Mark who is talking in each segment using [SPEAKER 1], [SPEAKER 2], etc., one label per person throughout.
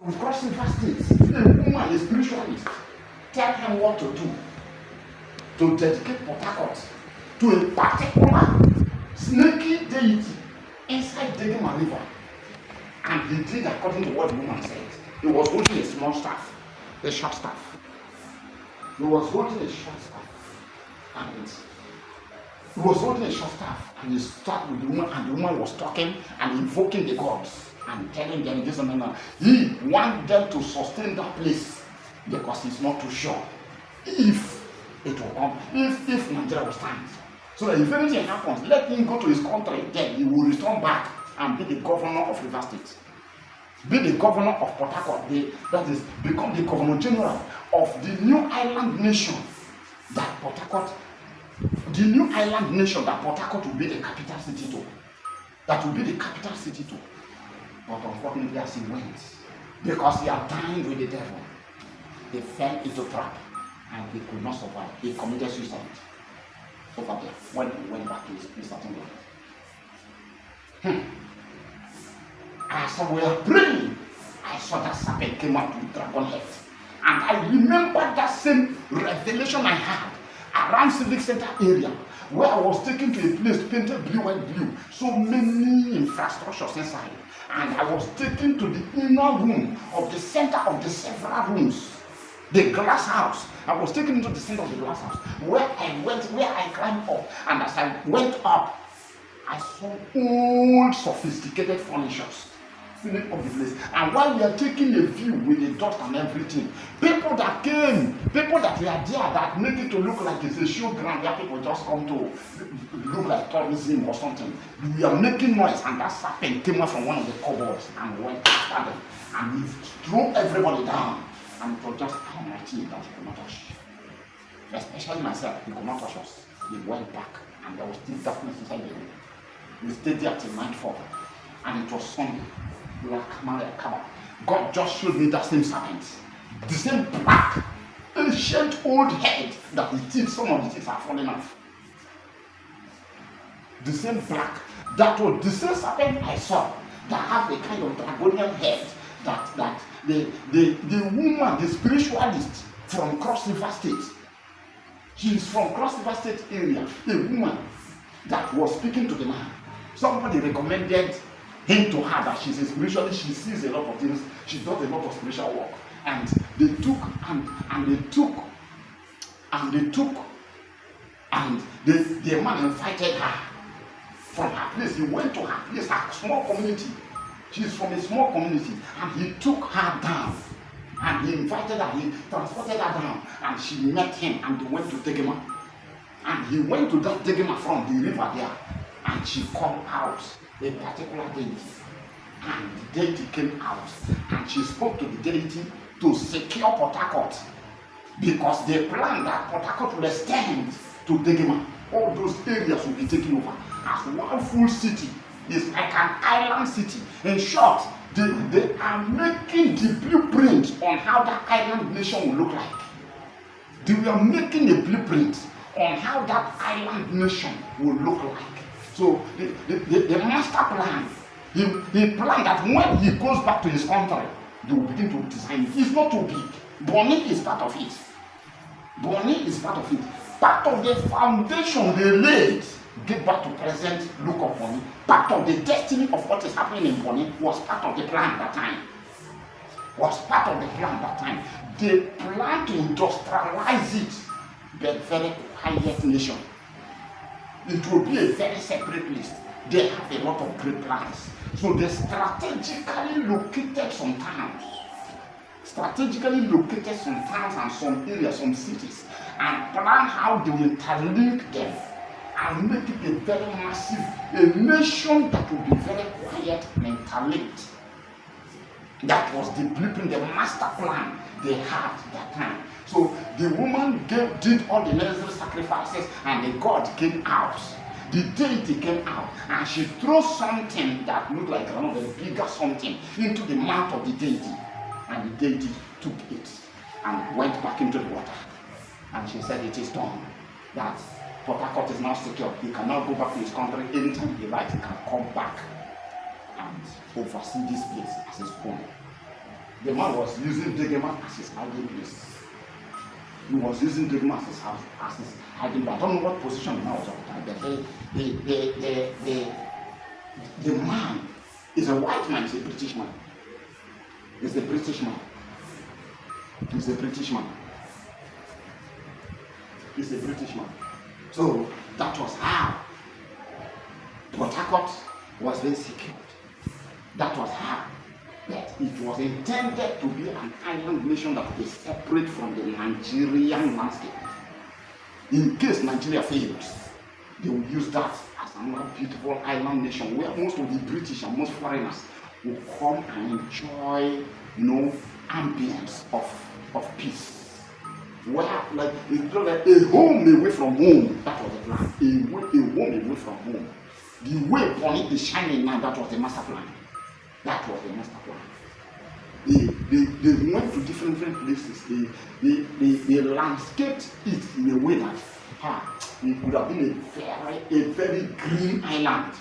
[SPEAKER 1] with Cross River State, a woman, a spiritualist, tell him what to do to dedicate Port Harcourt to a particular snaky deity inside Degema River. And he did according to what the woman said. He was holding a small staff, a short staff. He was holding a short staff. And he was holding a short staff. And he started with the woman, and the woman was talking and invoking the gods and telling them this and that. He wanted them to sustain that place because he's not too sure if it will come, if Nigeria will stand. So that if anything happens, let him go to his country, then he will return back and be the governor of River State. Be the governor of Port Harcourt, that is, become the governor general of the new island nation that Port Harcourt, the new island nation that Port Harcourt will be the capital city to. That will be the capital city to. But unfortunately, as he went, because he had dined with the devil, he fell into trap and he could not survive. He committed suicide over there when he went back to his starting line. As we were praying, I saw that serpent came out with dragon head. And I remember that same revelation I had around Civic Center area, where I was taken to a place painted blue, white, blue. So many infrastructures inside. And I was taken to the inner room of the center of the several rooms. The glass house. I was taken into the center of the glass house, where I climbed up. And as I went up, I saw old sophisticated furnitures filling up the place. And while we are taking a view with the dust and everything, people that came, people that were there that made it to look like it's a show ground where people just come to look like tourism or something. We are making noise, and that serpent came out from one of the cupboards and went after them. And he threw everybody down. And it was just almighty that he could not touch. Especially myself, he could not touch us. He went back, and there was still darkness inside the room. We stayed there till nightfall, and it was Sunday. Black Maria Kaba. God just showed me that same serpent, the same black, ancient old head that the teeth, some of the teeth are falling off. The same black, that was the same serpent I saw that have a kind of dragonian head. That the woman, the spiritualist from Cross River State, she is from Cross River State area, a woman that was speaking to the man. Somebody recommended him to her that she's a spiritualist, she sees a lot of things, she does a lot of spiritual work. And they took the man invited her from her place. He went to her place, her small community. She's from a small community, and he took her down, and he invited her, he transported her down, and she met him, and they went to Degema. And he went to that Degema from the river there, and she called out a particular deity, and the deity came out, and she spoke to the deity to secure Port Harcourt, because they planned that Port Harcourt will extend to Degema. All those areas will be taken over as one full city. It's like an island city. In short, they are making the blueprint on how that island nation will look like. They were making a blueprint on how that island nation will look like. So the master plan, he planned that when he goes back to his country, they will begin to design it. It's not too big. Bonny is part of it. Bonny is part of it. Part of the foundation they laid, get back to present look of Bonny. Part of the destiny of what is happening in Bonny was part of the plan that time. They plan to industrialize it, but very quiet nation. It will be a very separate place. They have a lot of great plans. So they strategically located some towns. And some areas, some cities, and plan how they will interlink them and make it a very massive, a nation that will be very quiet and interlinked. That was the blueprint, the master plan they had that time. So the woman did all the necessary sacrifices, and the god came out. The deity came out, and she threw something that looked like another bigger something into the mouth of the deity. And the deity took it and went back into the water. And she said, it is done. That Port Harcourt is now secure. He can now go back to his country anytime he likes. He can come back and oversee this place as his own. The man was using Degema as his hiding place. He was using Degema as his house, as his hiding place. I don't know what position the man was occupying. The man is a white man, he's a British man. He's a British man. He's a British man. He's a British man. So that was how Port Harcourt was being secured. That was how that it was intended to be an island nation that is separate from the Nigerian landscape. In case Nigeria fails, they will use that as another beautiful island nation where most of the British and most foreigners will come and enjoy, ambience of peace. Where, like, it's like a home away from home. That was the plan. A home away from home. The way upon it is shining now. That was the master plan. That was the master plan. They went to different places. They landscaped it in a way that it would have been a very green island,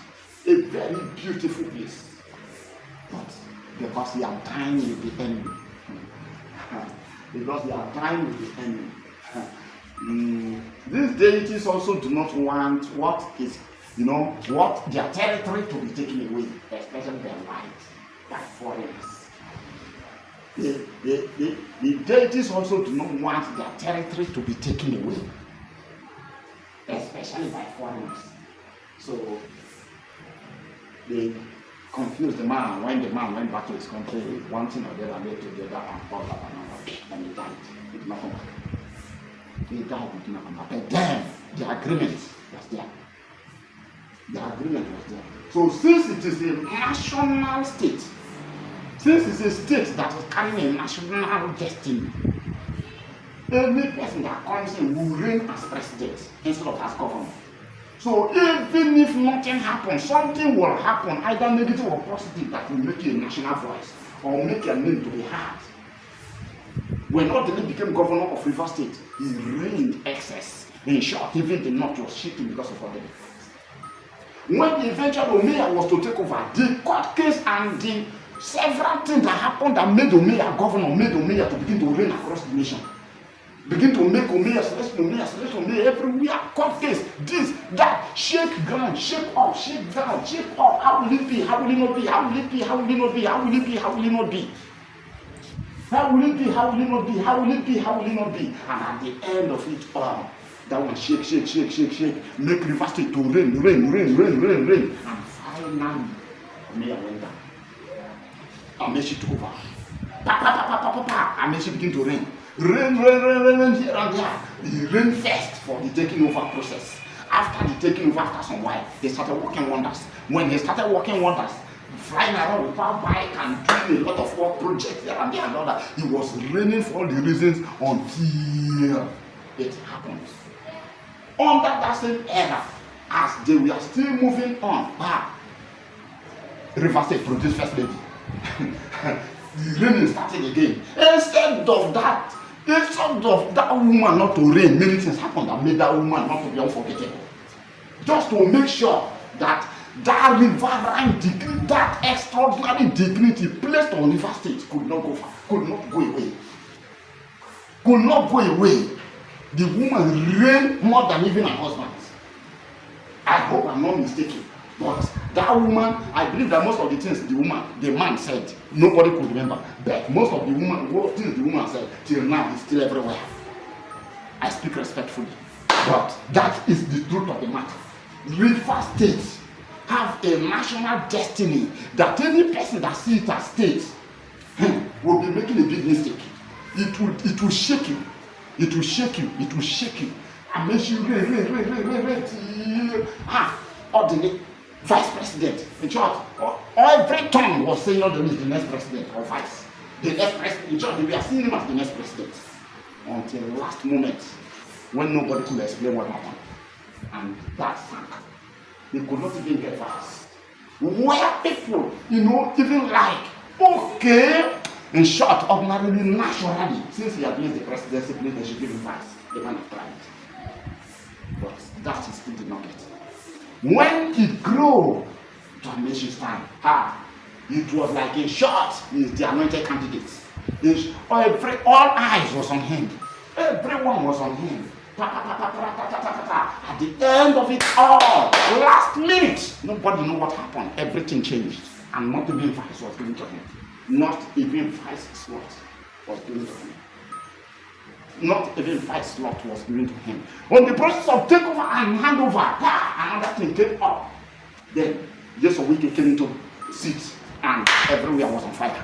[SPEAKER 1] a very beautiful place. But because they are dying with the enemy, because they are dying with the enemy, these deities also do not want what their territory to be taken away, especially their rights by foreigners. The deities also do not want their territory to be taken away, especially by foreigners. So they confused the man. When the man went back to his country, one thing or the other led to the other, and he died. He did not come back. He died, he did not come back. But then the agreement was there. The agreement was there. So since it is a national state, since it's a state that is carrying a national destiny, any person that comes in will reign as president instead of as governor. So even if nothing happens, something will happen, either negative or positive, that will make you a national voice or make your name to be heard. When Odili became governor of Rivers State, he reigned excess. In short, even the north was shaking because of Odili. When the eventual Omeya was to take over, the court case and the several things that happened that made Omeya governor, made Omeya to begin to reign across the nation. Begin to make Omeya, select Omeya everywhere. Court case, this, that, shake ground, shake up, shake down, shake up. How will it be? How will it not be? How will it be? How will it not be? How will it be? How will it not be? How will it be? How will it not be? How will it be? How will it not be? And at the end of it all, that one shake, make Rivers State to rain. And finally, Omeya went down. And Meshi took over. And Meshi began to rain. Rain here and there. The rain first for the taking over process. After the taking over, after some while, they started working wonders. When they started working wonders, flying around with power bike and doing a lot of work projects here and there and all that, it was raining for all the reasons until it happened. Under that same era, as they were still moving on, Rivers State produced first lady. The raining started again. Instead of that woman not to reign, many things happened that made that woman not to be unforgettable. Just to make sure that that riverine dignity, that extraordinary dignity placed on River State could not go far, could not go away. Could not go away. The woman reigned more than even her husband. I hope I'm not mistaken. But that woman, I believe that most of the things the man said, nobody could remember. But most of the things the woman said, till now, is still everywhere. I speak respectfully. But that is the truth of the matter. River States have a national destiny that any person that sees it as state will be making a big mistake. It will shake you. It will shake you. It will shake you. And make you Odili, vice president. In short, every tongue was saying Odili is the next president or vice. The next president. In short, we are seeing him as the next president. Until the last moment, when nobody could explain what happened. And that sank. They could not even get vice. Where people, even like, okay. In short, ordinarily, naturally, since he had made the presidency, they should give him vice. They might have tried. But that he still did not get. When it grew to Ameshi's time, it was like, in short, he is the anointed candidate. All eyes was on him. Everyone was on him. At the end of it all, last minute, nobody knew what happened. Everything changed. And not even vice was given to him. Not even vice slot was given to him. Not even vice slot was given to him. On the process of takeover and handover, another thing came up. Then just a week he came into seat and everywhere was on fire.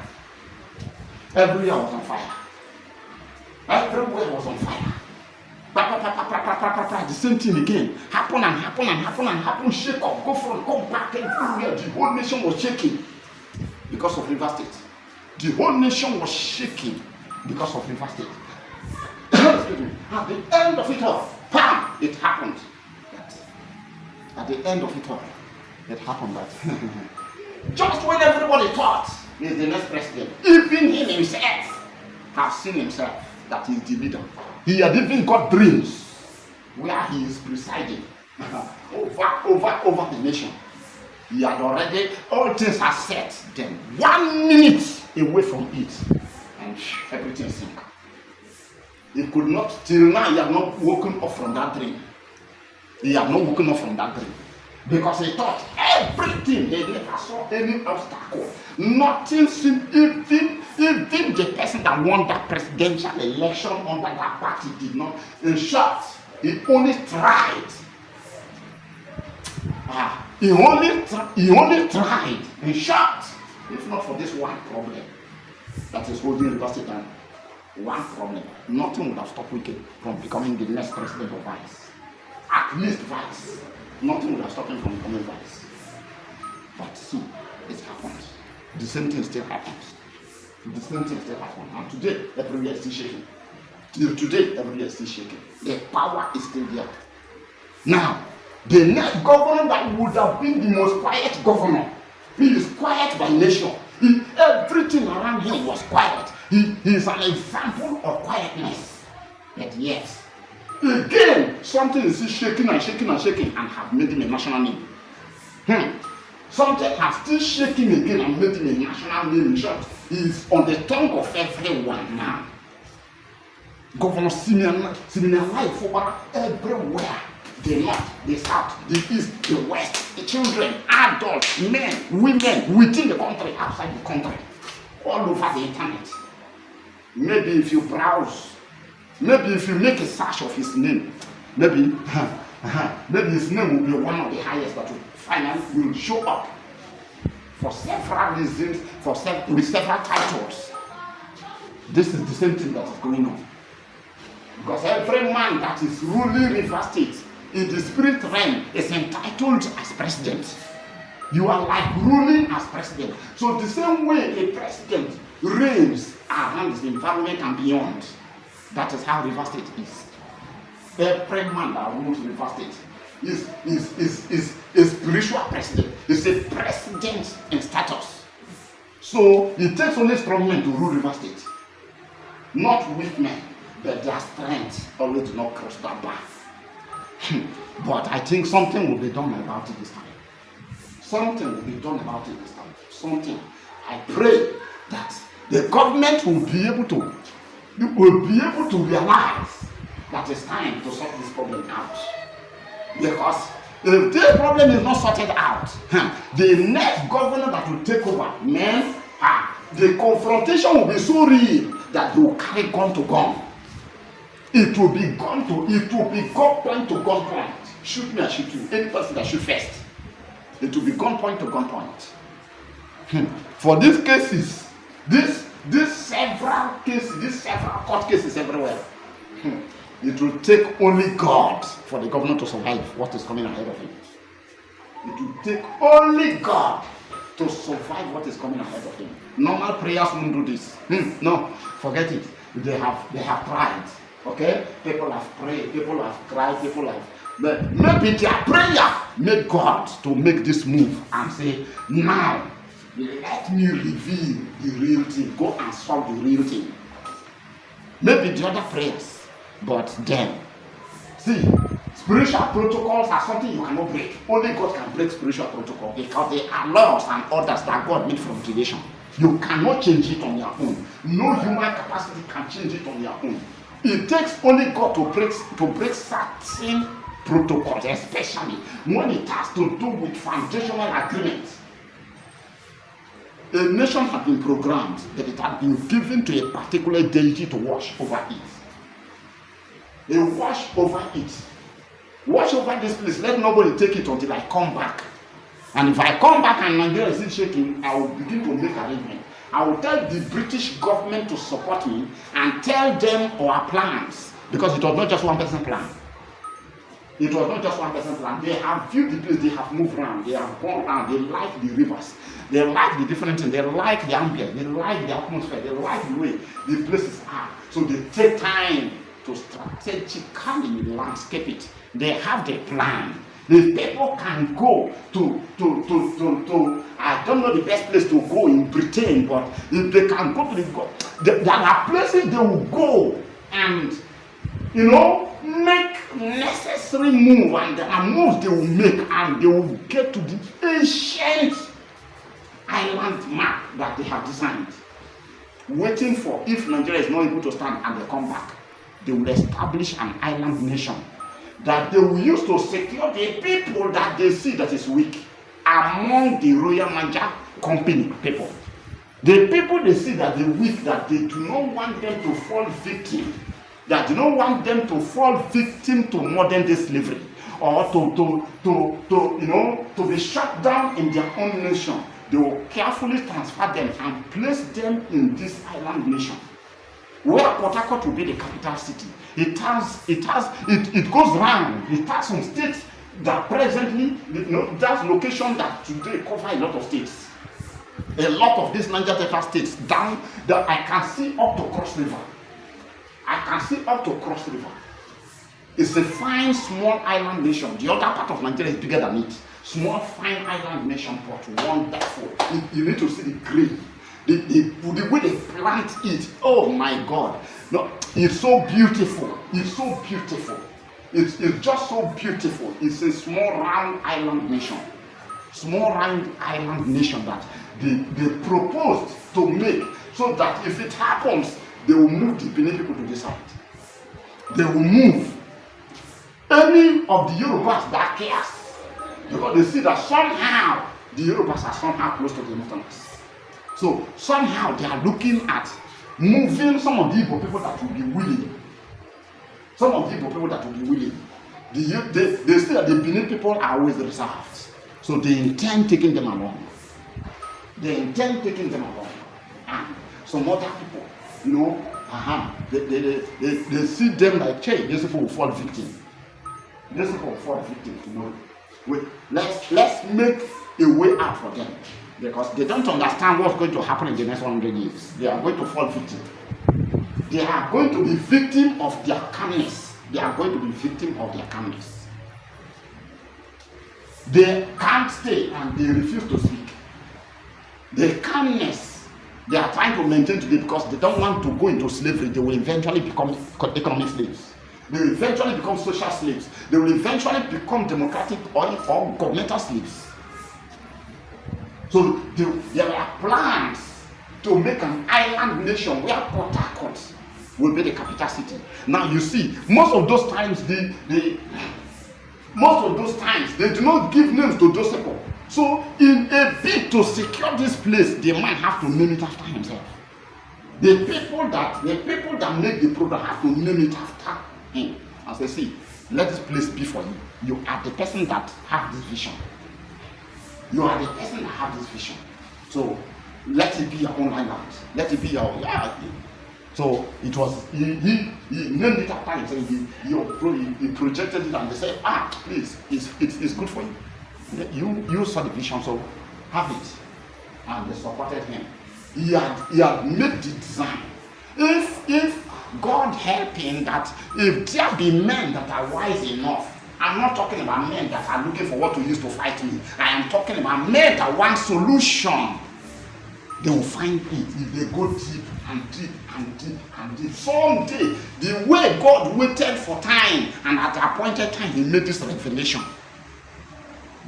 [SPEAKER 1] Everywhere was on fire. Everywhere was on fire. The same thing again. Happen, shake up, go front, come back, everywhere. The whole nation was shaking because of River State. The whole nation was shaking because of River State. At the end of it all, bam, it happened. At the end of it all, it happened that just when everybody thought he's the next president, even he himself has seen himself that he's the leader. He had even got dreams where he is presiding over the nation. He had already, all things are set. Then 1 minute away from it, and everything sank. He could not, till now, he had not woken up from that dream. He had not woken up from that dream. Because he thought everything, he never saw any obstacle. Nothing seemed, even the person that won that presidential election under that party did not. In short, he only tried. He only tried. In short, if not for this one problem that is holding River State down, one problem, nothing would have stopped Wike from becoming the next president of vice. At least vice. Nothing would have stopped him from becoming vice. But see, it happens. The same thing still happens. The same thing still happens. And today, everywhere is still shaking. Till today, everywhere is still shaking. The power is still there. Now, the next governor that would have been the most quiet governor, he is quiet by nature. Everything around him was quiet. He is an example of quietness. But yes, again, something is still shaking and have made him a national name. Something has still shaking again and made him a national name. In short, he is on the tongue of everyone now. Governor Simeon life over everywhere. The north, the south, the east, the west, the children, adults, men, women, within the country, outside the country, all over the internet. Maybe if you browse, maybe if you make a search of his name, maybe his name will be one of the highest that will show up for several reasons, with several titles. This is the same thing that is going on. Because every man that is ruling River State in the spirit realm is entitled as president. You are like ruling as president. So the same way a president reigns around his environment and beyond, that is how River State is. Every man that rules River State is a spiritual president. Is a president in status. So it takes only strong men to rule River State. Not weak men, but their strength always do not cross that bar. But I think something will be done about it this time. Something will be done about it this time. Something. I pray that the government will be able to realize that it's time to sort this problem out. Because if this problem is not sorted out, the next governor that will take over, the confrontation will be so real that they will carry gun to gun. It will be gun point to gun point. Shoot me, I shoot you. Any person that shoot first. It will be gun point to gun point. For these cases, these several court cases everywhere, it will take only God for the governor to survive what is coming ahead of him. It will take only God to survive what is coming ahead of him. Normal prayers won't do this. No, forget it. They have tried. Okay? People have prayed, people have cried, but maybe their prayer made God to make this move and say, now let me reveal the real thing. Go and solve the real thing. Maybe the other prayers, but then, see, spiritual protocols are something you cannot break. Only God can break spiritual protocol because they are laws and orders that God made from creation. You cannot change it on your own. No human capacity can change it on your own. It takes only God to break certain protocols, especially when it has to do with foundational agreements. A nation has been programmed that it has been given to a particular deity to watch over it. They watch over it. Watch over this place. Let nobody take it until I come back. And if I come back and Nigeria is still shaking, I will begin to make arrangements. I will tell the British government to support me and tell them our plans. Because it was not just one person plan. It was not just one person plan. They have viewed the place, they have moved around, they have gone around, they like the rivers, they like the different things, they like the ambience, they like the atmosphere, they like the way the places are. So they take time to strategically landscape it. They have the plan. The people can go to I don't know the best place to go in Britain, but if they can go to there are places they will go and make necessary move, and there are moves they will make, and they will get to the ancient island map that they have designed, waiting for if Nigeria is not able to stand and they come back, they will establish an island nation that they will use to secure the people that they see that is weak among the Royal Niger Company people. The people they see that they weak, that they do not want them to fall victim, that do not want them to fall victim to modern day slavery, or to be shut down in their own nation. They will carefully transfer them and place them in this island nation, where Port Harcourt will be the capital city. It goes round. It has some states that presently, that's location that today cover a lot of states. A lot of these Niger Delta states down that I can see up to Cross River. It's a fine small island nation. The other part of Nigeria is bigger than it. Small fine island nation, but wonderful. You need to see the green. The way they plant it, oh my God. No, it's so beautiful. It's so beautiful. It's just so beautiful. It's a small round island nation. Small round island nation that they proposed to make, so that if it happens, they will move the Benin people to the side. They will move any of the Yorubas that cares, because they see that somehow the Yorubas are somehow close to the Northerners. So somehow they are looking at moving some of the Igbo people that will be willing. They see that the Benin people are always reserved. So they intend taking them along. And some other people, they see them like, hey, these people will fall victim. Let's make a way out for them. Because they don't understand what's going to happen in the next 100 years. They are going to fall victim. They are going to be victim of their calmness. They can't stay and they refuse to speak. The calmness they are trying to maintain today, because they don't want to go into slavery. They will eventually become economic slaves. They will eventually become social slaves. They will eventually become democratic or governmental slaves. So there are plans to make an island nation where Port Harcourt will be the capital city. Now you see, most of those times they do not give names to those people. So in a bid to secure this place, they might have to name it after himself. The people that make the program have to name it after him. As they say, let this place be for you. You are the person that have this vision. So let it be your own island. Let it be your So it was he named it after himself. He projected it, and they said, please, it's good for you. You saw the vision, so have it. And they supported him. He had made the design. If God help him, that if there be men that are wise enough, I'm not talking about men that are looking for what to use to fight me. I am talking about men that want solution. They will find it if they go deep and deep and deep and deep. Someday, the way God waited for time, and at the appointed time, he made this revelation.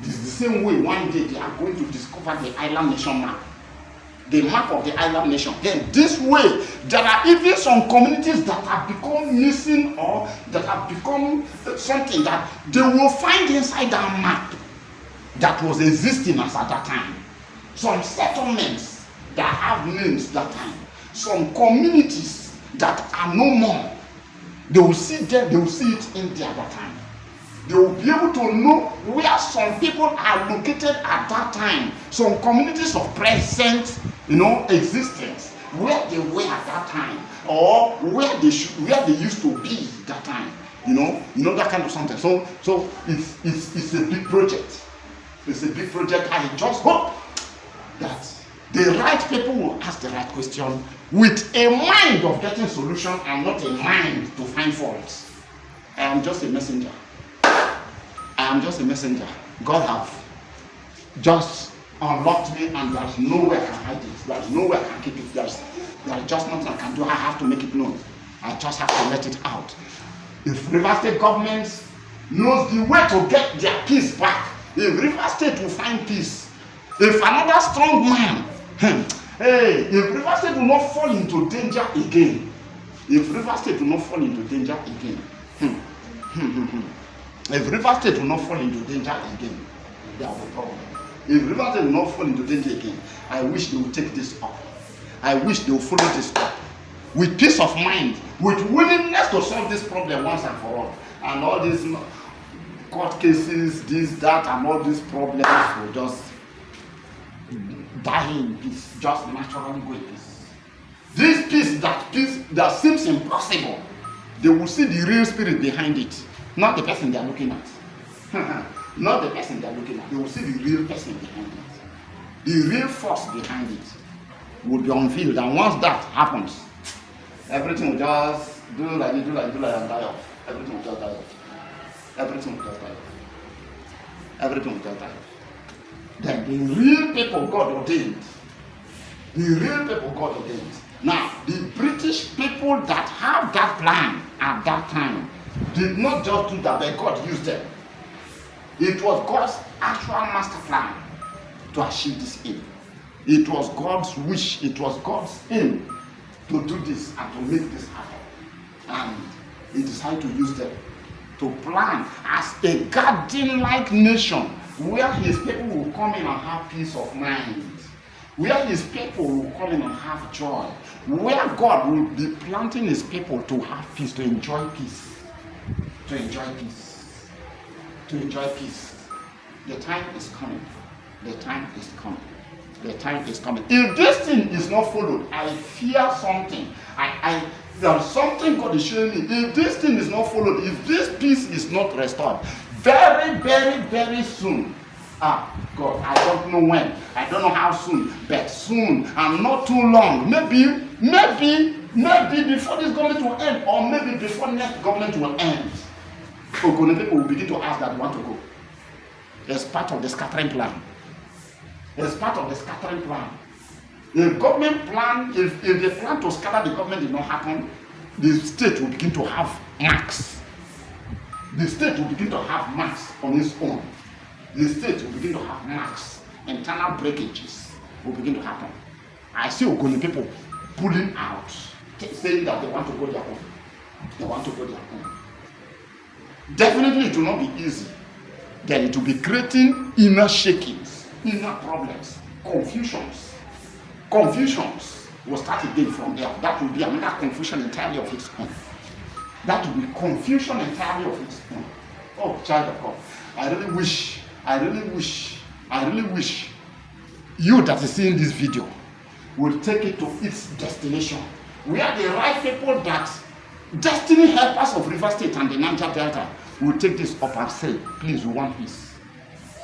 [SPEAKER 1] This is the same way one day they are going to discover the island nation map. the map of the island nation. Then this way, there are even some communities that have become missing or that have become something that they will find inside that map that was existing as at that time. Some settlements that have names that time. Some communities that are no more. They will see them, they will see it in there at that time. They will be able to know where some people are located at that time. Some communities of present, existence, where they were at that time, or where they used to be that time. That kind of something. So it's a big project. It's a big project. I just hope that the right people will ask the right question with a mind of getting solution and not a mind to find faults. I am just a messenger. God have just unlocked me, and there's nowhere I can hide it. There's nowhere I can keep it. There's just nothing I can do. I have to make it known. I just have to let it out. If River State government knows the way to get their peace back, if River State will find peace, if another strong man, if River State will not fall into danger again, if River State will not fall into danger again, if River State will not fall into danger again, there will be a problem. If River State will not fall into danger again, I wish they will take this up. I wish they will follow this up with peace of mind, with willingness to solve this problem once and for all. And all these court cases, this, that, and all these problems will just die in peace, just naturally go in peace. This peace that seems impossible, they will see the real spirit behind it. Not the person they are looking at. Not the person they are looking at. They will see the real person behind it. The real force behind it will be unveiled. And once that happens, everything will just do like and die off. Everything will just die off. Everything will just die off. Everything will just die off. Then the real people God ordained. The real people God ordained. Now, the British people that have that plan at that time did not just do that, but God used them. It was God's actual master plan to achieve this aim. It was God's wish, it was God's aim to do this and to make this happen. And He decided to use them to plan as a garden-like nation where His people will come in and have peace of mind. Where His people will come in and have joy. Where God will be planting His people to have peace, to enjoy peace. To enjoy peace. To enjoy peace. The time is coming. The time is coming. The time is coming. If this thing is not followed, I fear something. There's something God is showing me. If this thing is not followed, if this peace is not restored, very, very, very soon. God, I don't know when. I don't know how soon, but soon and not too long. Maybe before this government will end, or maybe before next government will end. Ogoni people will begin to ask that they want to go. It's part of the scattering plan. It's part of the scattering plan. The government plan, if the plan to scatter the government did not happen, the state will begin to have marks. The state will begin to have marks on its own. The state will begin to have marks. Internal breakages will begin to happen. I see Ogoni people pulling out, saying that they want to go their own. They want to go their own. Definitely it will not be easy. Then it will be creating inner shakings, inner problems, confusions. Confusions will start again from there. That will be another confusion entirely of its own. That will be confusion entirely of its own. Oh, child of God, I really wish you that is seeing this video will take it to its destination. We are the right people that destiny helpers of River State and the Niger Delta will take this up and say, please, we want peace.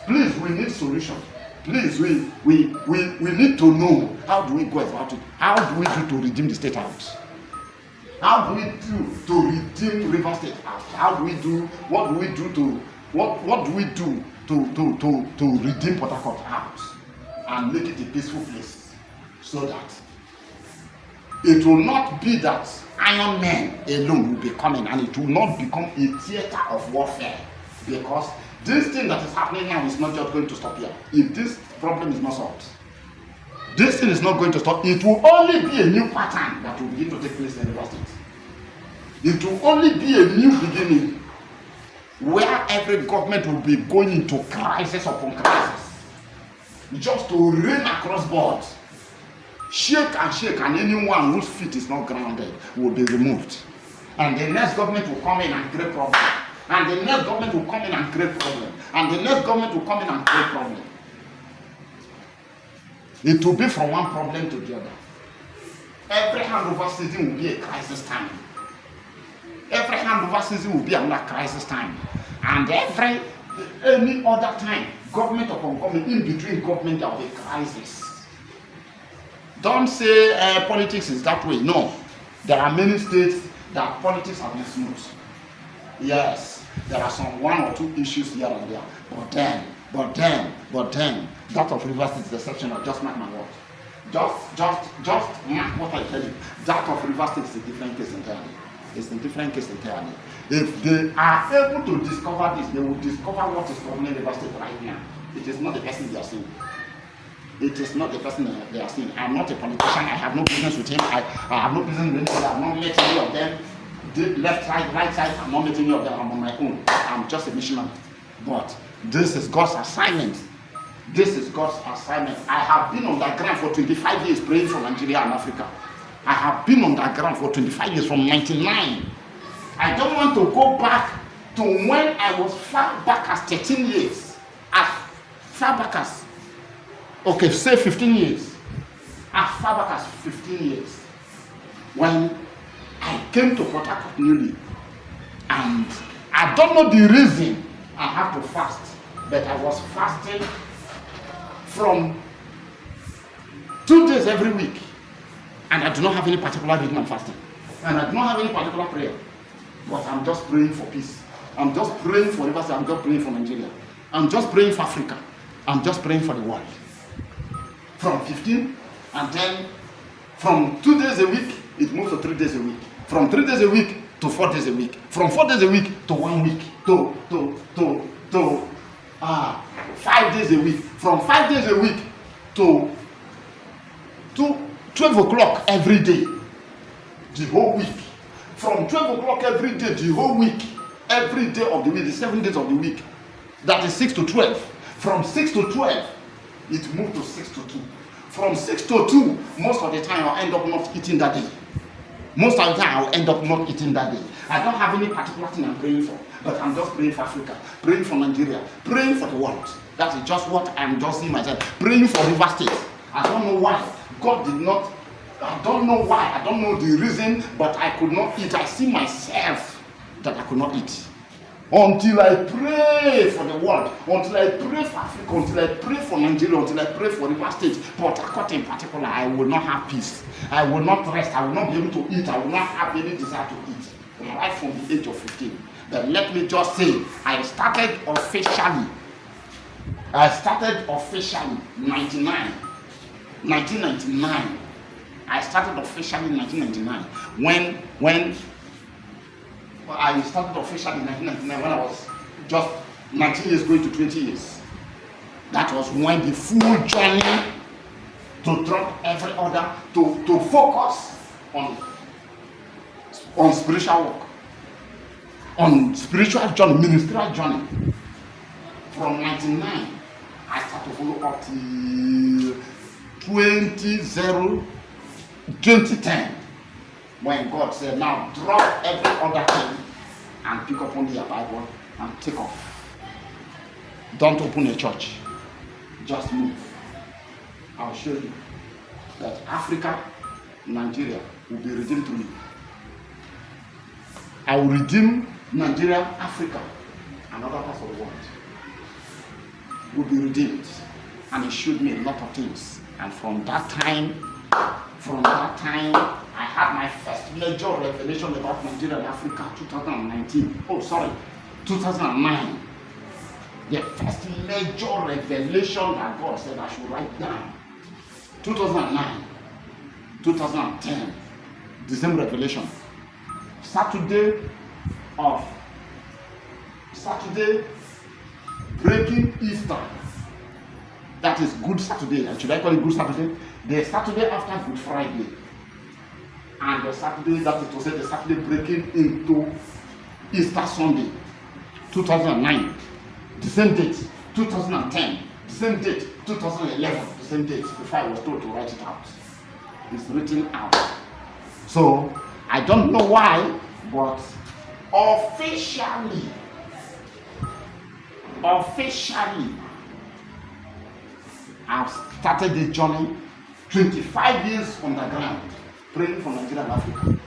[SPEAKER 1] Please, we need solution. Please, we need to know, how do we go about it? How do we do to redeem the state out? How do we do to redeem River State out? How do we do, what do we do to redeem Port Harcourt out and make it a peaceful place, so that it will not be that iron men alone will be coming, and it will not become a theater of warfare, because this thing that is happening now is not just going to stop here if this problem is not solved. This thing is not going to stop. It will only be a new pattern that will begin to take place in Rivers State. It will only be a new beginning where every government will be going into crisis upon crisis just to reign across board. Shake, and anyone whose feet is not grounded will be removed. And the next government will come in and create problem. And the next government will come in and create problem. And the next government will come in and create problem. It will be from one problem to the other. Every handover season will be a crisis time. Every handover season will be another crisis time. And any other time, government upon government, in between government, there will be a crisis. Don't say politics is that way. No. There are many states that politics have been smooth. Yes, there are some one or two issues here and there. But then, that of Rivers State is exceptional. Just mark my word. Just mark what I tell you. That of Rivers State is a different case entirely. It's a different case entirely. If they are able to discover this, they will discover what is governing Rivers State right now. It is not the person they are seeing. It is not the person they are seeing. I'm not a politician. I have no business with him. I have no business with him. I have not met any of them. The left side, right side, I'm not meeting any of them. I'm on my own. I'm just a missionary. But this is God's assignment. This is God's assignment. I have been on that ground for 25 years praying for Nigeria and Africa. I have been on that ground for 25 years, from 99. I don't want to go back to when I was far back as 13 years. As far back as, okay, say 15 years. As far back as 15 years. When I came to Port Harcourt newly. And I don't know the reason I have to fast. But I was fasting from 2 days every week. And I do not have any particular reason I'm fasting. And I do not have any particular prayer. But I'm just praying for peace. I'm just praying for Rivers State. I'm just praying for Nigeria. I'm just praying for Africa. I'm just praying for the world. From 15, and then from 2 days a week, it moves to 3 days a week. From 3 days a week to 4 days a week. From 4 days a week to 1 week. To 5 days a week. From 5 days a week to 12 o'clock every day. The whole week. From 12 o'clock every day, the whole week. Every day of the week, the 7 days of the week. That is 6 to 12. From 6 to 12, it moved to 6 to 2. From 6 to 2, most of the time I'll end up not eating that day. Most of the time I'll end up not eating that day. I don't have any particular thing I'm praying for, but I'm just praying for Africa, praying for Nigeria, praying for the world. That is just what I'm just seeing myself. Praying for Rivers State. I don't know why. God did not, I don't know why. I don't know the reason, but I could not eat. I see myself that I could not eat. Until I pray for the world, until I pray for Africa, until I pray for Nigeria, until I pray for Rivers State, Port Harcourt in particular, I will not have peace. I will not rest. I will not be able to eat. I will not have any desire to eat. Right from the age of 15. But let me just say, I started officially 1999. I started officially in 1999 when I started officially in 1999 when I was just 19 years going to 20 years. That was when the full journey to drop every other, to focus on spiritual work, on spiritual journey, ministerial journey. From 99, I started to follow up till 2010. When God said, now drop every other thing and pick up only your Bible and take off. Don't open a church. Just move. I'll show you that Africa, Nigeria will be redeemed through you. I will redeem Nigeria, Africa, and other parts of the world. Will be redeemed. And he showed me a lot of things. And from that time, I had my first major revelation about Nigeria and Africa, 2019. 2009. The first major revelation that God said I should write down. 2009, 2010. The same revelation. Saturday, breaking Easter. That is Good Saturday. Should I call it Good Saturday? The Saturday after Good Friday, and the Saturday, that is to say the Saturday breaking into Easter Sunday, 2009, the same date, 2010, the same date, 2011, the same date, before I was told to write it out. It's written out. So, I don't know why, but officially, I've started this journey 25 years on the ground, praying for Nigeria and Africa.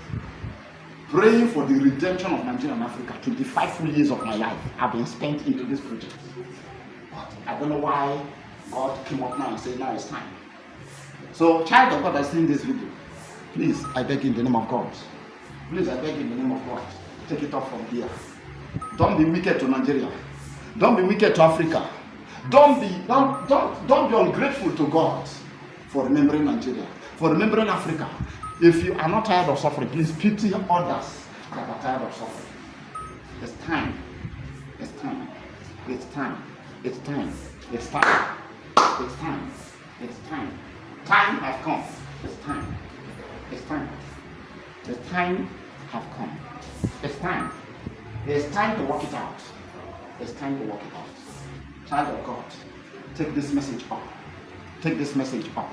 [SPEAKER 1] Praying for the redemption of Nigeria and Africa. 25 full years of my life have been spent into this project. But I don't know why God came up now and said, now it's time. So, child of God that's seeing this video, please, I beg in the name of God. Please, I beg in the name of God, take it up from here. Don't be wicked to Nigeria. Don't be wicked to Africa. Don't be ungrateful to God for remembering Nigeria, for remembering Africa. If you are not tired of suffering, please pity others that are tired of suffering. It's time. It's time. It's time. It's time. It's time. It's time. It's time. Time has come. It's time. It's time. The time has come. It's time. It's time to work it out. It's time to work it out. Child of God, take this message up. Take this message up.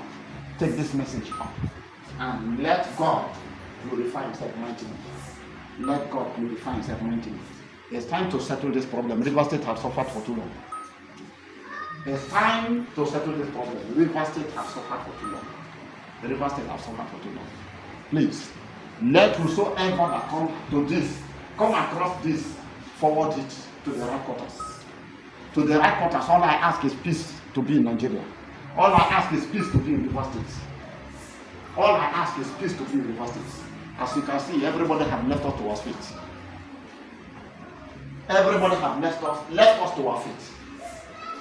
[SPEAKER 1] Take this message up. And let God glorify himself mightily. Let God glorify himself mightily. It's time to settle this problem. River State has suffered for too long. It's time to settle this problem. River State has suffered for too long. The River State has suffered for too long. Please, let whosoever that come across this, forward it to the right quarters. To the right quarters, all I ask is peace to be in Nigeria. All I ask is peace to be in River State. All I ask is peace to be in River State. As you can see, everybody have left us to our feet. Everybody have left us to our feet.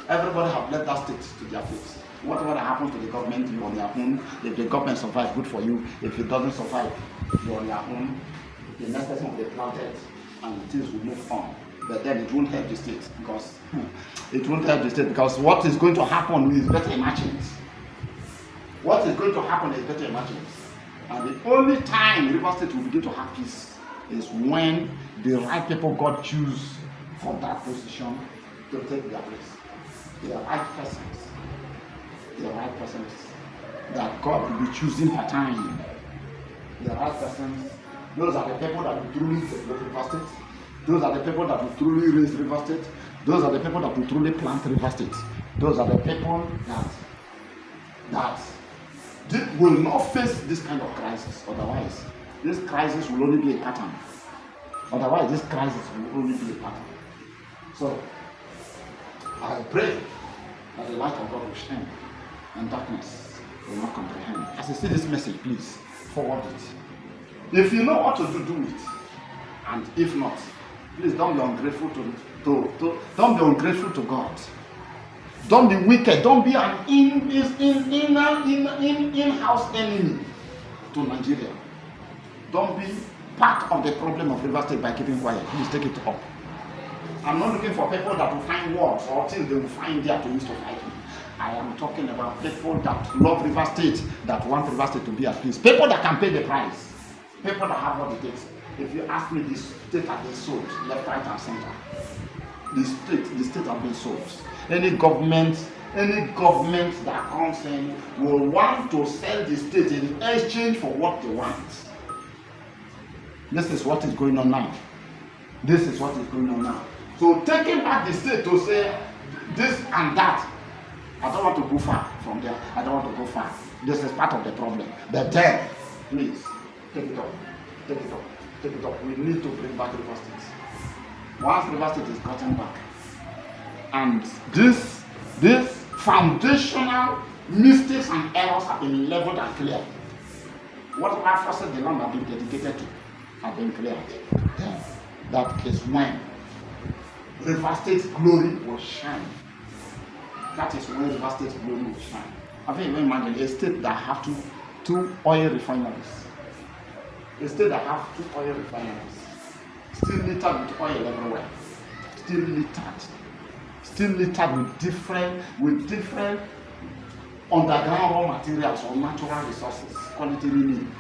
[SPEAKER 1] Everybody have left that state to their feet. Whatever that happens to the government, you're on your own. If the government survives, good for you. If it doesn't survive, you're on your own. The next person will be planted and things will move on. But then it won't help the state because what is going to happen is better imagined. What is going to happen is better imagined. And the only time River State will begin to have peace is when the right people God choose for that position to take their place. The right persons that God will be choosing per time. The right persons, those are the people that will truly develop River State. Those are the people that will truly raise River State. Those are the people that will truly plant River State. Those are the people that will not face this kind of crisis. Otherwise, this crisis will only be a pattern. So, I pray that the light of God will shine and darkness will not comprehend. As you see this message, please forward it. If you know what to do, do it. And if not, please don't be ungrateful don't be ungrateful to God. Don't be wicked. Don't be an in-house enemy to Nigeria. Don't be part of the problem of River State by keeping quiet. Please take it up. I'm not looking for people that will find words or things they will find there to use to fight me. I am talking about people that love River State, that want River State to be at peace. People that can pay the price. People that have what it takes. If you ask me, the state has been sold, left, right, and center. The state has been sold. Any government that comes in will want to sell the state in exchange for what they want. This is what is going on now. So taking back the state to say this and that, I don't want to go far from there. This is part of the problem. But then, please, take it up. We need to bring back River State. Once River State is gotten back, and this foundational mistakes and errors have been leveled and cleared. Whatever forces the land have been dedicated to have been cleared. Then, that is when River State's glory will shine. That is when River State's glory will shine. I think you imagine a state that have two oil refineries. A state that have 2 oil refineries. Still littered with oil everywhere. Still littered with different underground raw materials or natural resources, quality renewing.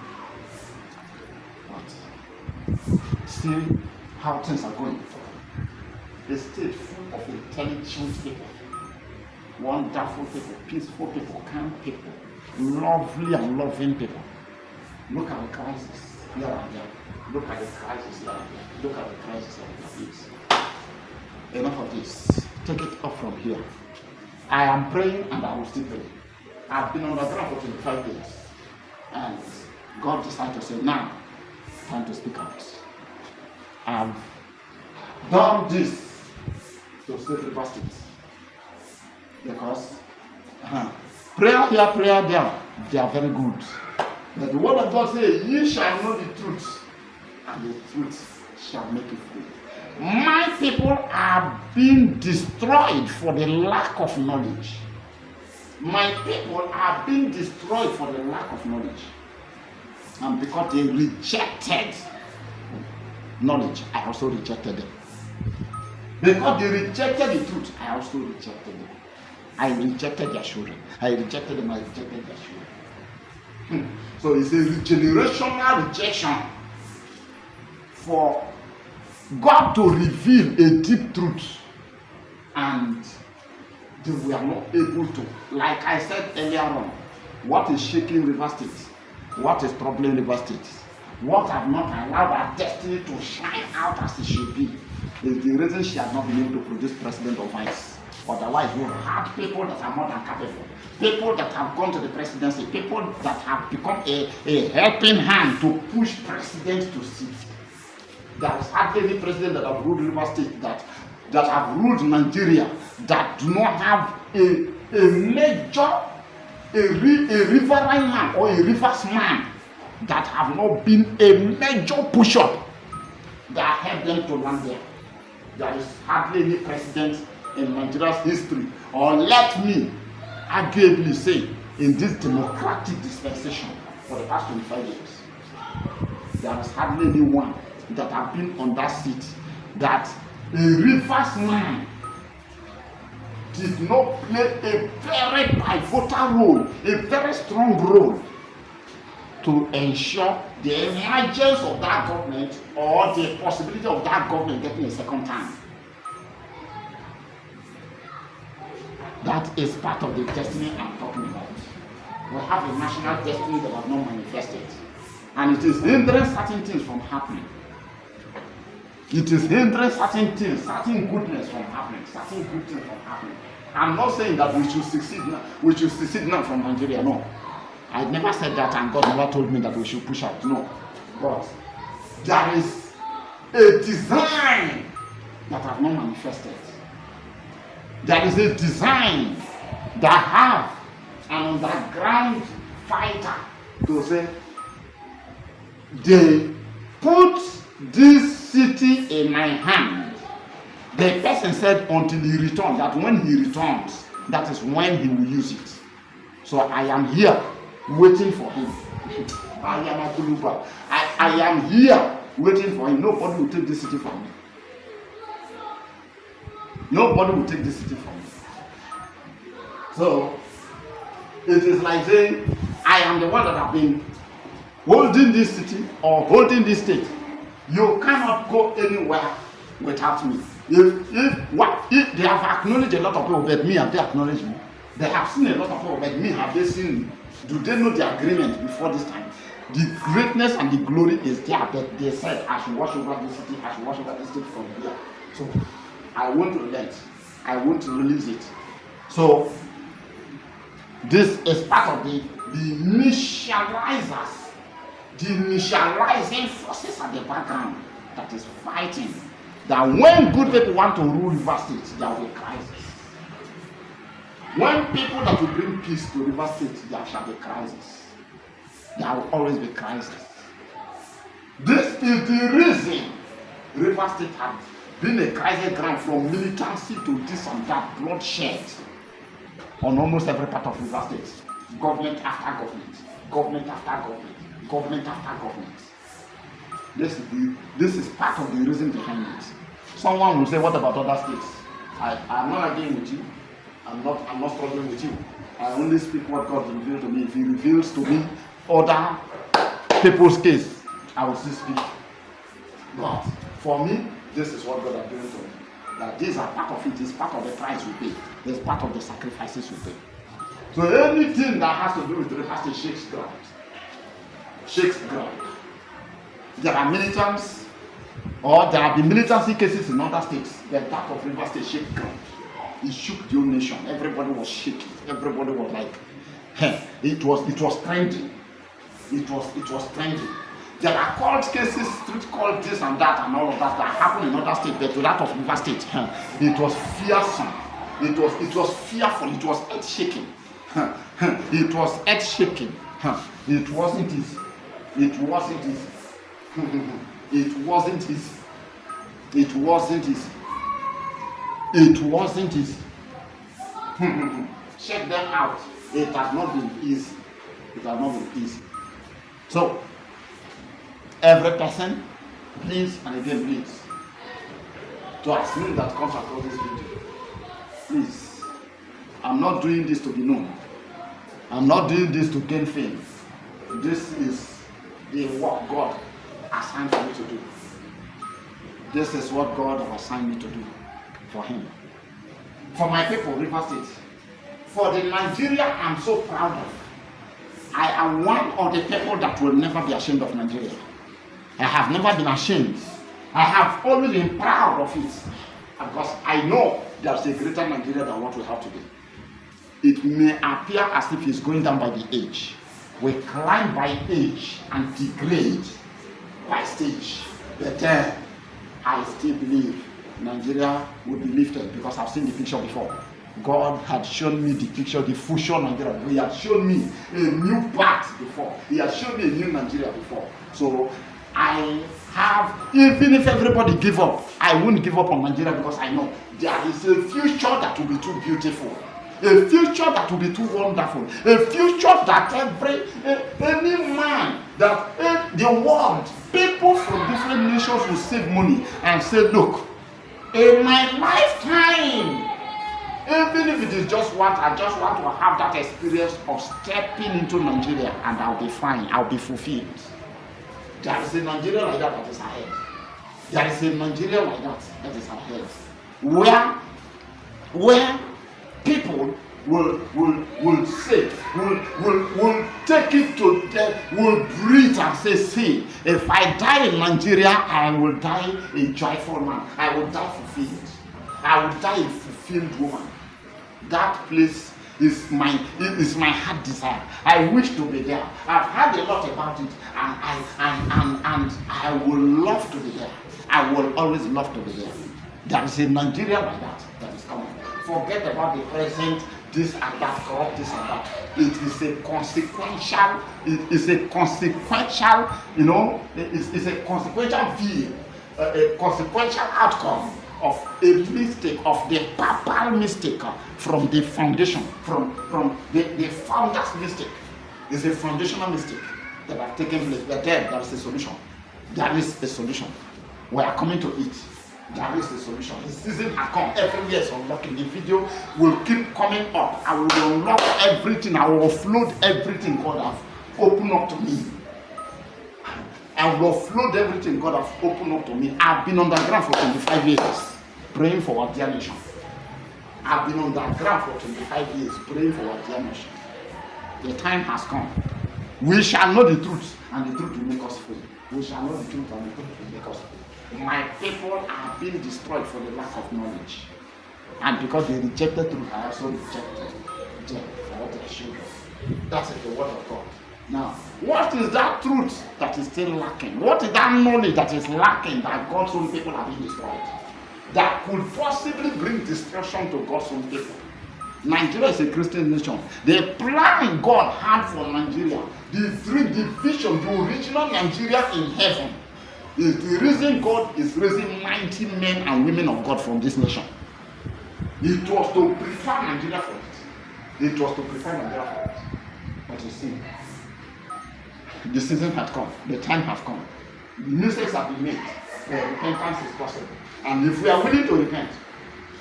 [SPEAKER 1] But see how things are going. A state full of intelligent people, wonderful people, peaceful people, kind people, lovely and loving people. Look at the crisis here and there. Look at the crisis here and there. Look at the crisis here and there. Enough of this. Take it up from here. I am praying and I will still pray. I've been on the ground for 25 days. And God decided to say, now, time to speak out. I've done this to save River State. Because prayer here, prayer there, they are very good. But the word of God says, ye shall know the truth, and the truth shall make you free. My people are being destroyed for the lack of knowledge. My people are being destroyed for the lack of knowledge. And because they rejected knowledge, I also rejected them. Because they rejected the truth, I also rejected them. I rejected their children. I rejected them, I rejected their children. So it's a generational rejection for God to reveal a deep truth, and they were not able to. Like I said earlier on, what is shaking River State? What is troubling River State? What have not allowed our destiny to shine out as it should be is the reason she has not been able to produce president or vice. Otherwise, we have people that are more than capable, people that have gone to the presidency, people that have become a helping hand to push presidents to seat. There is hardly any president that have ruled River State, that have ruled Nigeria, that do not have a major, a riverine man or a rivers man that have not been a major push-up that helped them to land there. There is hardly any president in Nigeria's history, or let me arguably say, in this democratic dispensation for the past 25 years, there is hardly anyone that have been on that seat that a rivers man did not play a very pivotal role, a very strong role to ensure the emergence of that government or the possibility of that government getting a second time. That is part of the destiny I'm talking about. We have a national destiny that has not manifested, and it is hindering certain things from happening. It is hindering certain things, certain goodness from happening, certain good things from happening. I'm not saying that we should succeed now. We should succeed now from Nigeria. No, I never said that, and God never told me that we should push out. No, but there is a design that has not manifested. There is a design that have an underground fighter to say they put this city in my hand. The person said until he returns, that when he returns, that is when he will use it. So I am here waiting for him. I am a Kuluba. I am here waiting for him. Nobody will take this city from me. Nobody will take this city from me. So it is like saying, I am the one that have been holding this city or holding this state. You cannot go anywhere without me. If they have acknowledged a lot of people, but me have they acknowledged me? They have seen a lot of people, but me have they seen me? Do they know the agreement before this time? The greatness and the glory is there, but they said I should watch over this city, I should watch over this state from here. So I won't relent. I won't release it. So this is part of the initializers, the initializing forces at the background that is fighting. That when good people want to rule River State, there will be a crisis. When people that will bring peace to River State, there shall be crisis. There will always be crisis. This is the reason River State has been a crisis ground from militancy to this and that bloodshed on almost every part of River State. Government after government, government after government, government after government. This is part of the reason behind it. Someone will say, what about other states? I'm not arguing with you. I'm not struggling with you. I only speak what God revealed to me. If He reveals to me other people's case, I will still speak. But for me, this is what God has given to me. That these are part of it. It's part of the price we pay. It's part of the sacrifices we pay. So anything that has to do with River State shakes ground. Shakes ground. There are militants, or there have been militancy cases in other states. The part of River State shakes ground. It shook the whole nation. Everybody was shaking. Everybody was like, hey, it was trending. It was trending. There are court cases, street court this and that and all of that happened in other states, but to that of River State, it was fearsome. It was fearful. It was earth shaking. It was earth shaking. It wasn't easy. It wasn't easy. It wasn't easy. It wasn't easy. It wasn't easy. Check them out. It has not been easy. It has not been easy. So, every person, please and again, please, to ask me that comes across this video, please, I'm not doing this to be known. I'm not doing this to gain fame. This is the work God assigned for me to do. This is what God has assigned me to do for Him. For my people, River State. For the Nigeria I'm so proud of. I am one of the people that will never be ashamed of Nigeria. I have never been ashamed. I have always been proud of it. Because I know there's a greater Nigeria than what we have today. It may appear as if it's going down by the age. We climb by age and degrade by stage. But then, I still believe Nigeria will be lifted because I've seen the picture before. God had shown me the picture, the future Nigeria. He had shown me a new path before. He had shown me a new Nigeria before. So I have, even if everybody give up, I won't give up on Nigeria because I know there is a future that will be too beautiful. A future that will be too wonderful. A future that any man, that the world, people from different nations will save money and say, look, in my lifetime, even if it is just what I just want to have that experience of stepping into Nigeria and I'll be fine, I'll be fulfilled. There is a Nigeria like that is ahead. There is a Nigeria like that is ahead. Where people will say, will take it to death, will breathe and say, see, if I die in Nigeria, I will die a joyful man. I will die fulfilled. I will die a fulfilled woman. That place is my heart desire. I wish to be there. I've heard a lot about it, and I will love to be there. I will always love to be there. There is a Nigeria like that is coming. Forget about the present, this and that, corrupt this and that. It is a consequential, it's a consequential view, a consequential outcome of a mistake, of the papal mistake from the foundation, from the founder's mistake. It's a foundational mistake that have taken place. But there is a solution. There is a solution. We are coming to it. There is a solution. The season has come. Every year is unlocking. The video will keep coming up. I will unlock everything. I will offload everything God has opened up to me. I will offload everything God has opened up to me. I've been on the ground for 25 years praying for our dear nation. I've been on the ground for 25 years praying for our dear nation. The time has come. We shall know the truth, and the truth will make us free. We shall know the truth, and the truth will make us free. My people are being destroyed for the lack of knowledge. And because they rejected truth, I also rejected them for what they showed us. That is the word of God. Now, what is that truth that is still lacking? What is that knowledge that is lacking that God's own people are being destroyed? That could possibly bring destruction to God's own people. Nigeria is a Christian nation. The plan God had for Nigeria, the dream, the vision, the original Nigeria in heaven, is the reason God is raising 90 men and women of God from this nation. It was to prepare Nigeria for it. It was to prepare Nigeria for it. But you see, the season had come. The time has come. The mistakes have been made. Repentance is possible. And if we are willing to repent,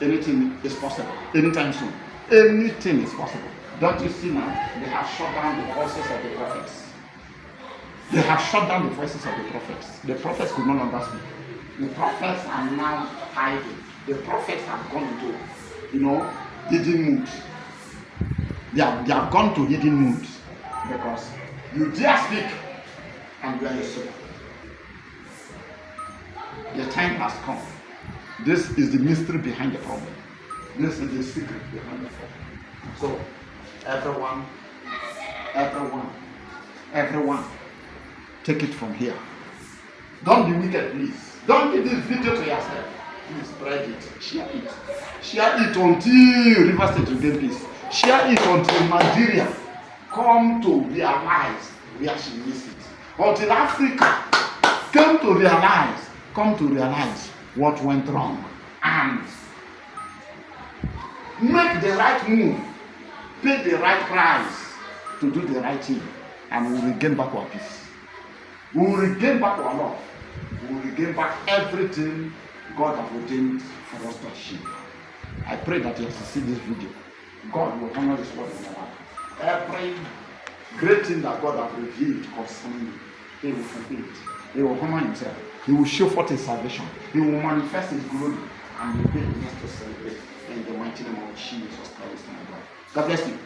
[SPEAKER 1] anything is possible. Anytime soon. Anything is possible. Don't you see now? They have shut down the voices of the prophets. They have shut down the voices of the prophets. The prophets could no longer speak. The prophets are now hiding. The prophets have gone into, hidden moods. They have gone to hidden moods because you dare speak and you are a soul. The time has come. This is the mystery behind the problem. This is the secret behind the problem. So, everyone, take it from here. Don't be wicked, please. Don't give this video to yourself. Please spread it. Share it. Share it until River State will get peace. Share it until Nigeria come to realize where she missed it. Until Africa come to realize what went wrong and make the right move, pay the right price to do the right thing, and we will regain back our peace. We will regain back our love. We will regain back everything God has ordained for us to achieve. I pray that you have see this video. God will honor His word in your life. Every great thing that God has revealed concerning you, He will fulfill it. He will honor Himself. He will show forth His salvation. He will manifest His glory, and He will be the next to celebrate in the mighty name of Jesus Christ, my God. God bless you.